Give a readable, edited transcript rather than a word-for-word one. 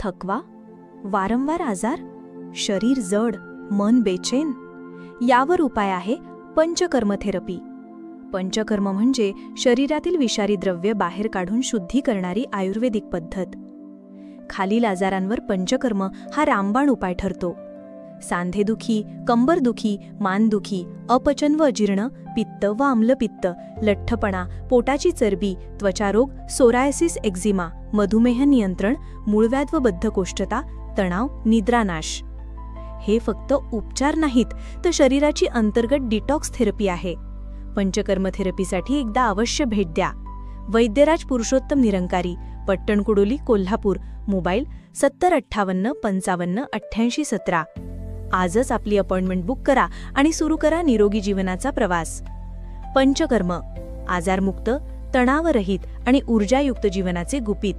थकवा, वारंवार आजार, शरीर जड, मन बेचैन, यावर उपाय आहे पंचकर्म थेरपी. पंचकर्म म्हणजे शरीरातील विषारी द्रव्य बाहेर काढून शुद्धी करणारी आयुर्वेदिक पद्धत. खालील आजारांवर पंचकर्म हा रामबाण उपाय ठरतो. सांधेदुखी, कंबरदुखी, मानदुखी, अपचन व अजीर्ण, पित्त व आम्लपित्त, लठ्ठपणा, पोटाची चरबी, त्वचारोग, सोरायसिस, एक्झिमा, मधुमेह नियंत्रण, मूळव्याध व बद्धकोष्ठता, तणाव, निद्रानाश. हे फक्त उपचार नाहीत, तर शरीराची अंतर्गत डिटॉक्स थेरपी आहे. पंचकर्म थेरपीसाठी एकदा अवश्य भेट द्या. वैद्यराज पुरुषोत्तम निरंकारी, पट्टणकुडोली, कोल्हापूर. मोबाईल 7058558817. आजच आपली अपॉइंटमेंट बुक करा आणि सुरू करा निरोगी जीवनाचा प्रवास. पंचकर्म, आजारमुक्त, तणावरहित आणि ऊर्जायुक्त जीवनाचे गुपित.